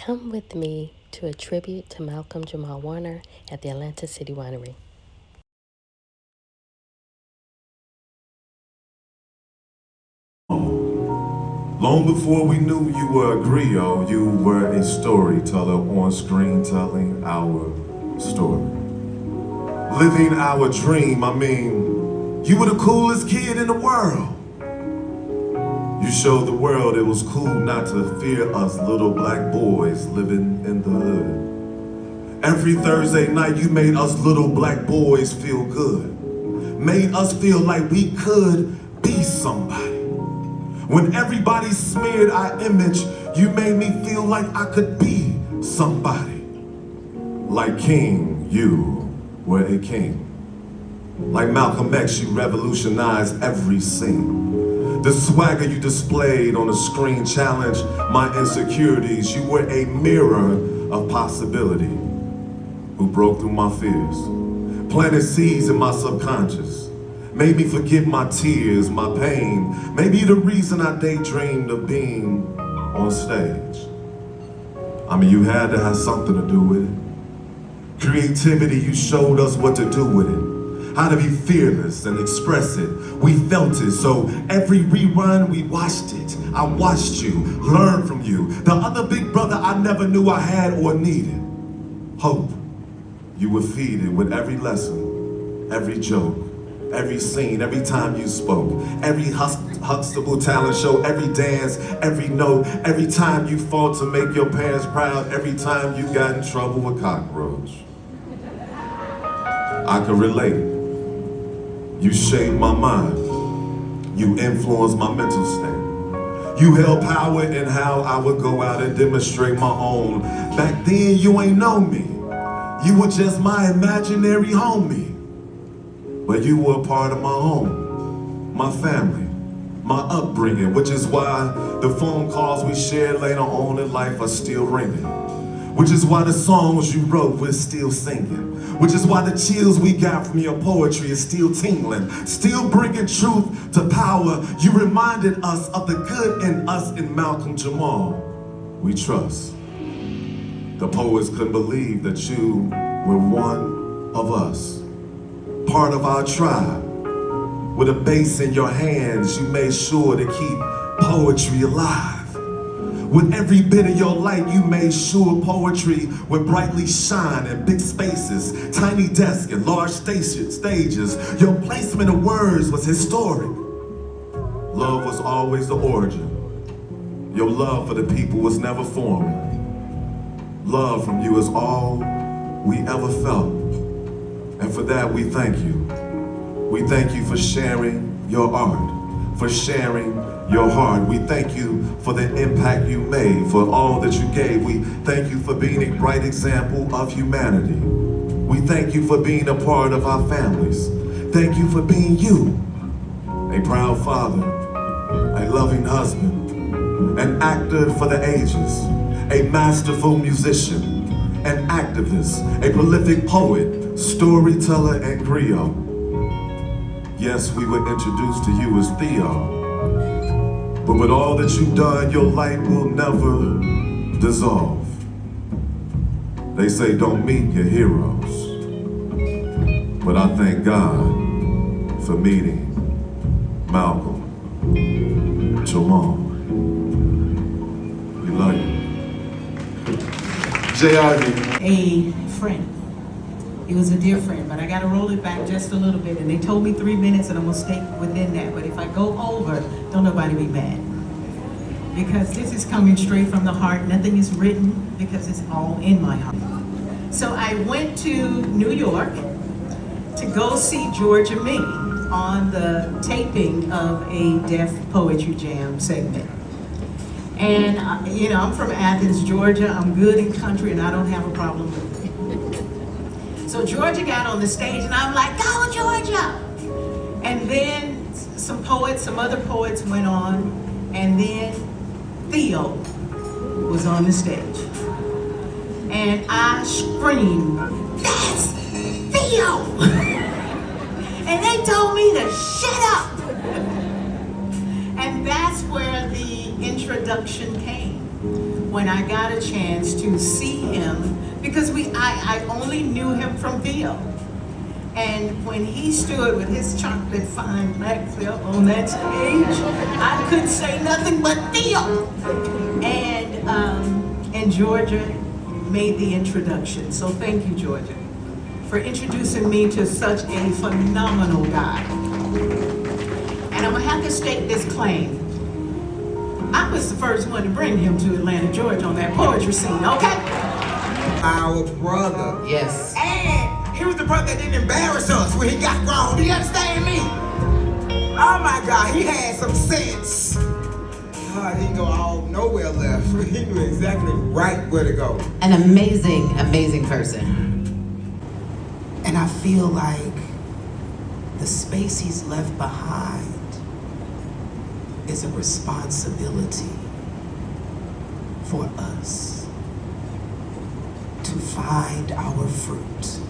Come with me to a tribute to Malcolm-Jamal Warner at the Atlanta City Winery. Long before we knew you were a griot, you were a storyteller on screen telling our story. Living our dream, you were the coolest kid in the world. You showed the world it was cool not to fear us little black boys living in the hood. Every Thursday night you made us little black boys feel good. Made us feel like we could be somebody. When everybody smeared our image, you made me feel like I could be somebody. Like King, you were a king. Like Malcolm X, you revolutionized every scene. The swagger you displayed on the screen challenged my insecurities. You were a mirror of possibility who broke through my fears, planted seeds in my subconscious, made me forget my tears, my pain, maybe the reason I daydreamed of being on stage. You had to have something to do with it. Creativity, you showed us what to do with it. How to be fearless and express it. We felt it, so every rerun we watched it. I watched you, learned from you. The other big brother I never knew I had or needed. Hope. You were feeded with every lesson, every joke, every scene, every time you spoke, every Huxtable talent show, every dance, every note, every time you fought to make your parents proud, every time you got in trouble with cockroach. I could relate. You shaped my mind. You influenced my mental state. You held power in how I would go out and demonstrate my own. Back then, you ain't know me. You were just my imaginary homie. But you were a part of my home, my family, my upbringing, which is why the phone calls we shared later on in life are still ringing. Which is why the songs you wrote we're still singing. Which is why the chills we got from your poetry is still tingling. Still bringing truth to power. You reminded us of the good in us in Malcolm-Jamal. We trust. The poets couldn't believe that you were one of us. Part of our tribe. With a bass in your hands, you made sure to keep poetry alive. With every bit of your light, you made sure poetry would brightly shine in big spaces, tiny desks and large stages. Your placement of words was historic. Love was always the origin. Your love for the people was never foreign. Love from you is all we ever felt. And for that, we thank you. We thank you for sharing your art, for sharing your heart. We thank you for the impact you made, for all that you gave. We thank you for being a bright example of humanity. We thank you for being a part of our families. Thank you for being you, a proud father, a loving husband, an actor for the ages, a masterful musician, an activist, a prolific poet, storyteller, and griot. Yes, we were introduced to you as Theo, but with all that you've done, your light will never dissolve. They say don't meet your heroes, but I thank God for meeting Malcolm-Jamal. We love you. J.R.D. A friend. He was a dear friend, but I gotta roll it back just a little bit. And they told me 3 minutes and I'm gonna stay within that. But if I go over, don't nobody be mad. Because this is coming straight from the heart. Nothing is written because it's all in my heart. So I went to New York to go see Georgia Me on the taping of a Deaf Poetry Jam segment. And I'm from Athens, Georgia. I'm good in country and I don't have a problem with it. So Georgia got on the stage and I'm like, go Georgia! And then some other poets went on, and then Theo was on the stage. And I screamed, that's Theo! And they told me to shut up! And that's where the introduction came. when I got a chance to see him, because I only knew him from Theo. And when he stood with his chocolate fine black silk on that stage, I couldn't say nothing but Theo. And Georgia made the introduction. So thank you, Georgia, for introducing me to such a phenomenal guy. And I'm gonna have to state this claim. I was the first one to bring him to Atlanta, Georgia on that poetry scene, okay? Our brother. Yes. And he was the brother that didn't embarrass us when he got grown. Do you understand me? Oh my God, he had some sense. He didn't go all nowhere left. He knew exactly right where to go. An amazing, amazing person. And I feel like the space he's left behind is a responsibility for us to find our fruit.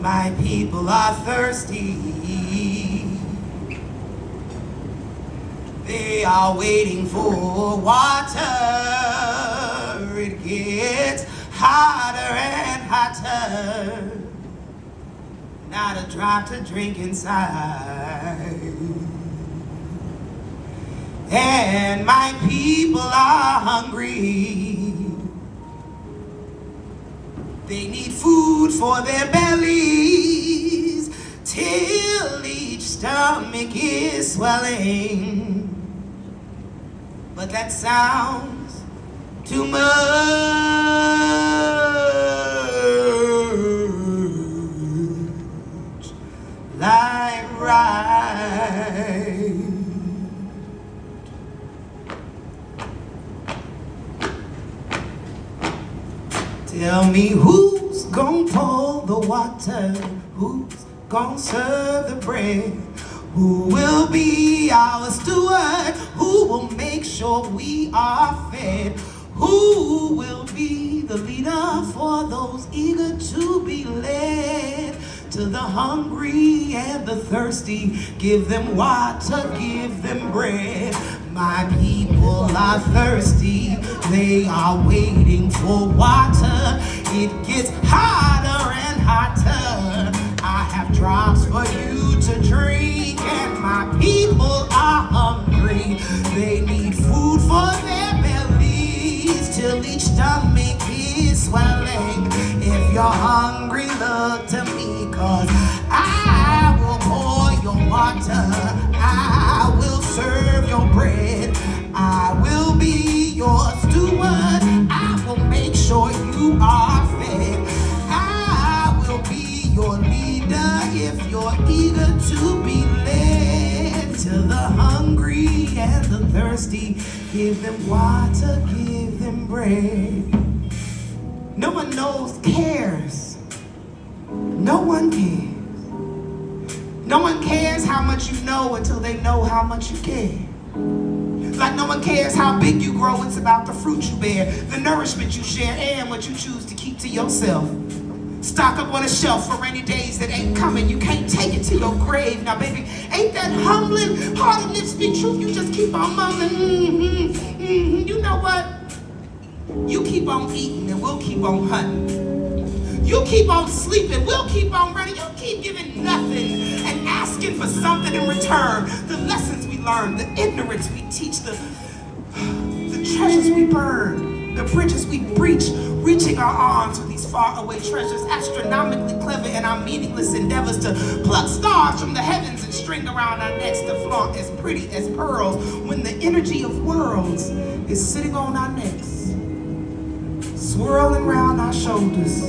My people are thirsty. They are waiting for water. It gets hotter and hotter. Not a drop to drink inside. And my people are hungry. They need food for their bellies till each stomach is swelling. But that sounds too much like right. Tell me who's gonna pour the water, who's gonna serve the bread, who will be our steward, who will make sure we are fed, who will be the leader for those eager to be led. To the hungry and the thirsty, give them water, give them bread. My people are thirsty, they are waiting for water. It gets hotter and hotter. I have drops for you to drink, and my people are hungry. They need food for their bellies till each stomach is swelling. If you're hungry, look to me, 'cause I will pour your water. I will serve your bread. I will be your steward. I will make sure you are fed. I will be your leader if you're eager to be led. To the hungry and the thirsty, give them water, give them bread. No one cares. No one cares. No one cares how much you know until they know how much you care. Like no one cares how big you grow, it's about the fruit you bear, the nourishment you share, and what you choose to keep to yourself. Stock up on a shelf for rainy days that ain't coming. You can't take it to your grave. Now, baby, ain't that humbling? Hard to live, speak truth, you just keep on mumbling. You know what? You keep on eating and we'll keep on hunting. You keep on sleeping, we'll keep on running. You keep giving nothing and asking for something in return. The lessons we learn, the ignorance we teach, the treasures we burn, the bridges we breach, reaching our arms for these faraway treasures, astronomically clever in our meaningless endeavors to pluck stars from the heavens and string around our necks to flaunt as pretty as pearls when the energy of worlds is sitting on our necks, swirling around our shoulders,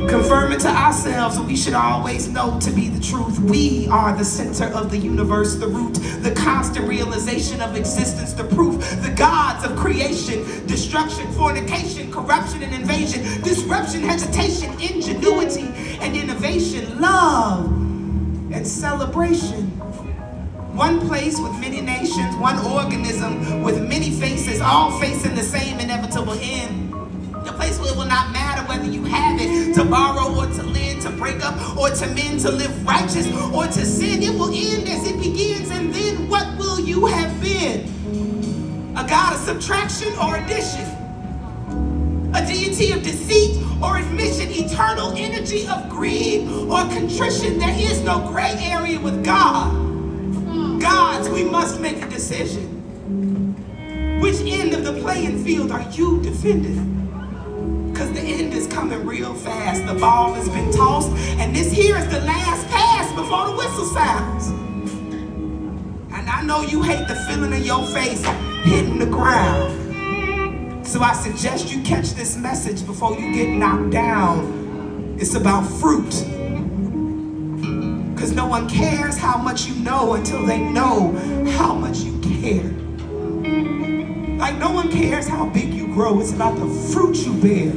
confirming to ourselves what we should always know to be the truth. We are the center of the universe, the root, the constant realization of existence, the proof, the gods of creation, destruction, fornication, corruption and invasion, disruption, hesitation, ingenuity and innovation, love and celebration. One place with many nations, one organism with many faces, all facing the same inevitable end. A place where it will not matter whether you have it, to borrow or to lend, to break up, or to men to live righteous, or to sin. It will end as it begins, and then what will you have been? A God of subtraction or addition? A deity of deceit or admission? Eternal energy of greed or contrition? There is no gray area with God. Gods, we must make a decision. Which end of the playing field are you defending? Because the end is coming real fast. The ball has been tossed, and this here is the last pass before the whistle sounds. And I know you hate the feeling in your face hitting the ground. So I suggest you catch this message before you get knocked down. It's about fruit. Because no one cares how much you know until they know how much you care. Like no one cares how big you grow. It's about the fruit you bear,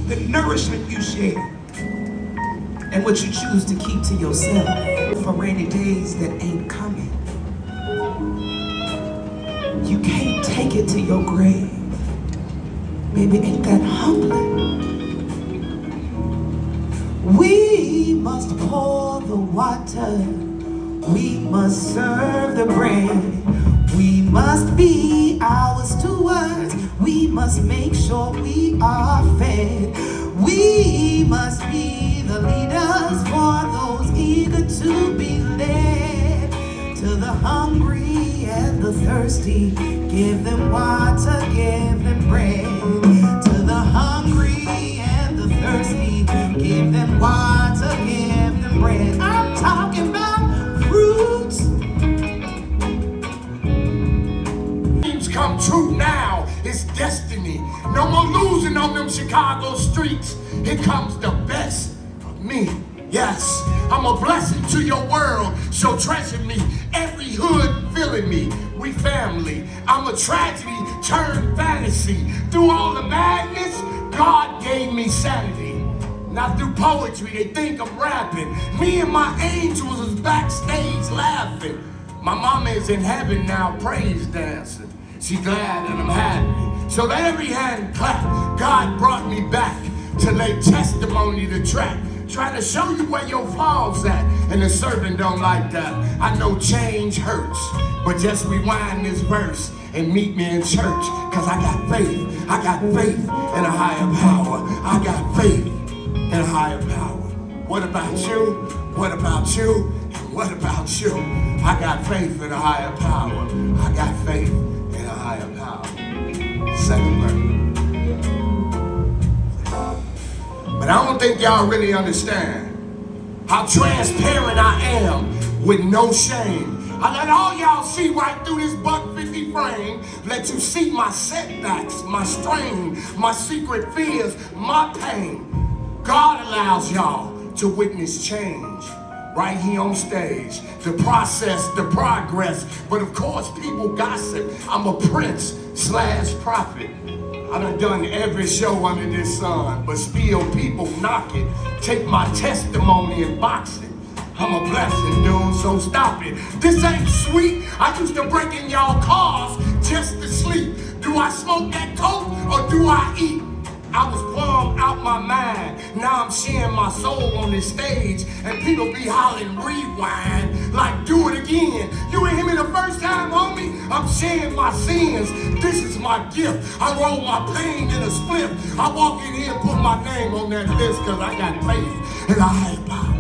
the nourishment you share, and what you choose to keep to yourself for rainy days that ain't coming. You can't take it to your grave. Baby, ain't that humbling? We must pour the water. We must serve the bread. We must be our stewards. We must make sure we are fed. We must be the leaders for those eager to be led. To the hungry and the thirsty, give them water, give them bread. To the hungry and the thirsty, give them water, give them bread. I'm talking about fruits. Dreams come true now. It's destiny. No more losing on them Chicago streets. Here comes the best of me. Yes, I'm a blessing to your world, so treasure me. Every hood feeling me. We family. I'm a tragedy turned fantasy. Through all the madness, God gave me sanity. Not through poetry, they think I'm rapping. Me and my angels is backstage laughing. My mama is in heaven now, praise dancing. She glad and I'm happy. So let every hand clap. God brought me back to lay testimony to track. Trying to show you where your flaws at. And the servant don't like that. I know change hurts. But just rewind this verse and meet me in church. Cause I got faith. I got faith in a higher power. I got faith in a higher power. What about you? What about you? And what about you? I got faith in a higher power. I got faith in a higher power. Second verse. But I don't think y'all really understand how transparent I am with no shame. I let all y'all see right through this $150 frame. Let you see my setbacks, my strain, my secret fears, my pain. God allows y'all to witness change right here on stage. The process, the progress. But of course, people gossip. I'm a prince / prophet. I done every show under this sun, but still people knock it. Take my testimony and box it. I'm a blessing, dude, so stop it. This ain't sweet. I used to break in y'all cars just to sleep. Do I smoke that coke or do I eat? I was plumb out my mind. Now I'm sharing my soul on this stage, and people be hollering rewind, like do it again. You ain't hear me the first time, homie? I'm sharing my sins. This is my gift. I roll my pain in a split. I walk in here and put my name on that list because I got faith in a higher power.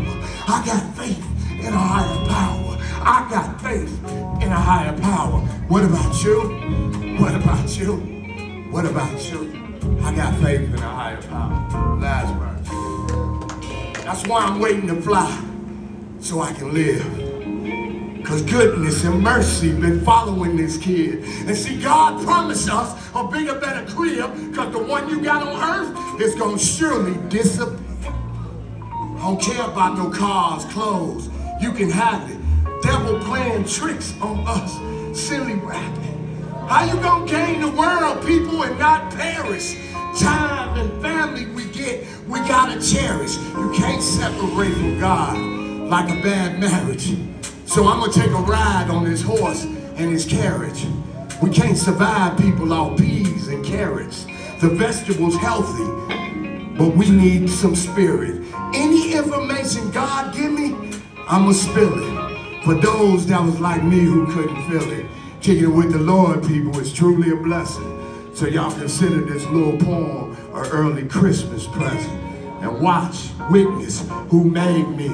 I got faith in a higher power. I got faith in a higher power. What about you? What about you? What about you? I got faith in a higher power. Last verse. That's why I'm waiting to fly, so I can live. Cause goodness and mercy been following this kid. And see, God promised us a bigger, better crib, cause the one you got on earth is gonna surely disappear. I don't care about no cars, clothes. You can have it. Devil playing tricks on us. Silly rapping. How you gonna gain the world, people, and not perish? Time and family we get, we gotta cherish. You can't separate from God like a bad marriage. So I'm gonna take a ride on this horse and his carriage. We can't survive people off peas and carrots. The vegetables healthy, but we need some spirit. Any information God give me, I'ma spill it. For those that was like me who couldn't feel it. Kicking it with the Lord, people, is truly a blessing. So y'all consider this little poem an early Christmas present. And watch, witness who made me.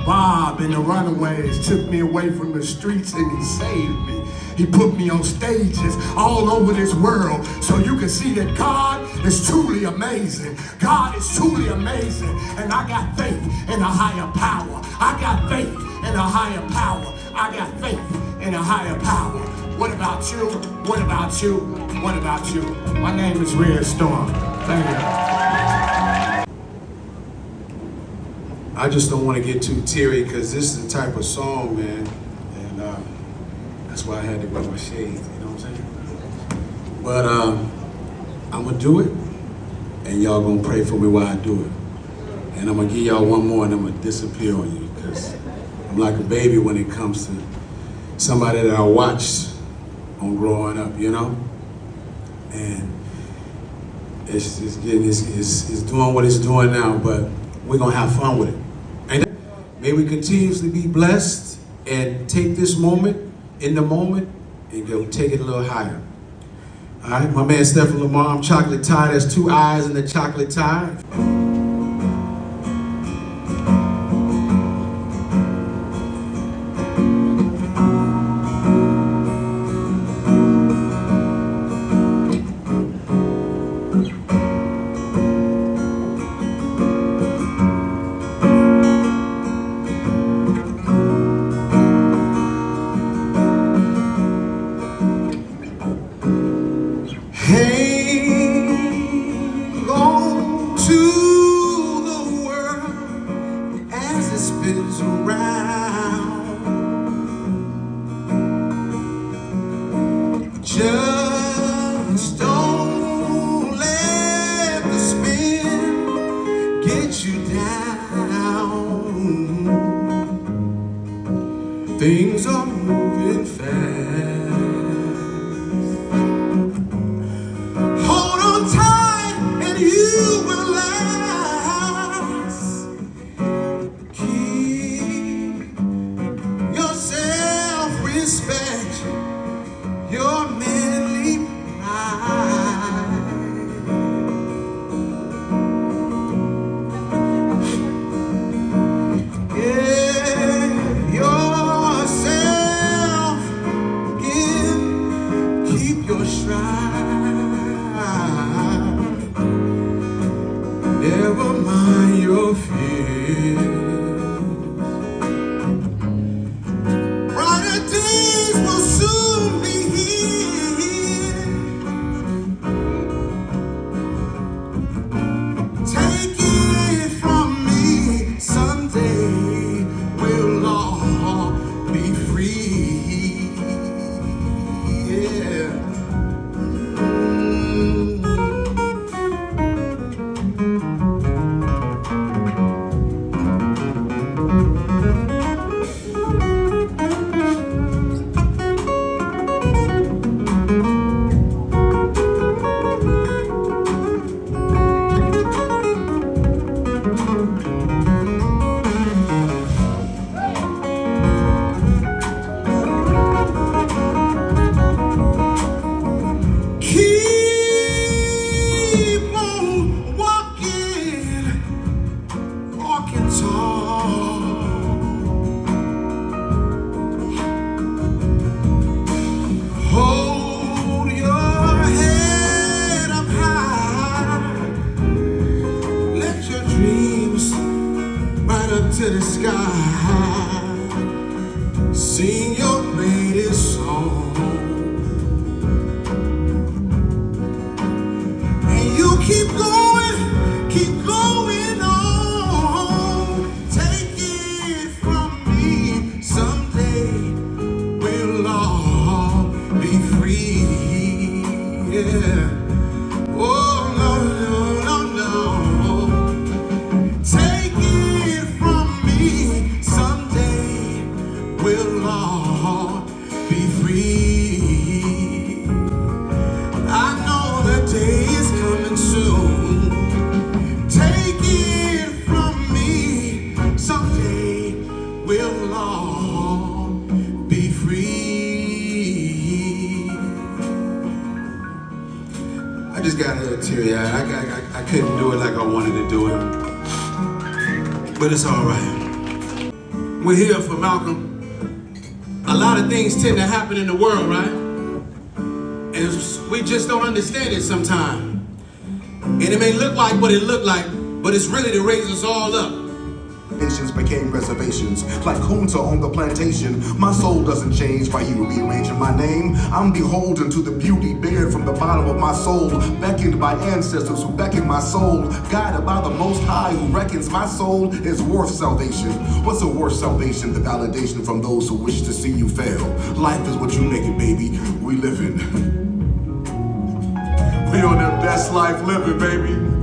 Bob and the Runaways took me away from the streets and he saved me. He put me on stages all over this world so you can see that God is truly amazing. God is truly amazing. And I got faith in a higher power. I got faith in a higher power. I got faith in a higher power. What about you? What about you? What about you? My name is Red Storm. Thank you. I just don't want to get too teary because this is the type of song, man, and that's why I had to wear my shades, you know what I'm saying? But I'm going to do it, and y'all going to pray for me while I do it. And I'm going to give y'all one more, and I'm going to disappear on you because I'm like a baby when it comes to somebody that I watched on growing up, you know? And it's doing what it's doing now, but we're going to have fun with it. May we continuously be blessed and take this moment, in the moment, and go take it a little higher. All right, my man Stephen Lamar, I'm chocolate tie. There's two eyes in the chocolate tie. Just don't let the spin get you down. Things are moving fast. Hold on tight and you will last. Keep your self-respect, your manly pride. Get yourself in, keep your stride. Never mind your fears. Brighter days will soon be here. Take it from me, someday we'll all be free. Yeah. Keep on walking, walking tall. Hold your head up high. Let your dreams right up to the sky. Sing your greatest song. Keep going on. Take it from me, someday we'll all be free. Yeah. Oh no, no, no, no. Take it from me, someday we'll all be free. I know the day is coming soon. Take it from me, just got a little teary-eyed. I couldn't do it like I wanted to do it. But it's all right. We're here for Malcolm. A lot of things tend to happen in the world, right? And we just don't understand it sometimes. And it may look like what it looked like, but it's really to raise us all up. Nations became reservations, like Kunta on the plantation. My soul doesn't change by you rearranging my name. I'm beholden to the beauty bared from the bottom of my soul, beckoned by ancestors who beckon my soul, guided by the Most High who reckons my soul is worth salvation. What's a worth salvation? The validation from those who wish to see you fail. Life is what you make it, baby. We living. We on that best life living, baby.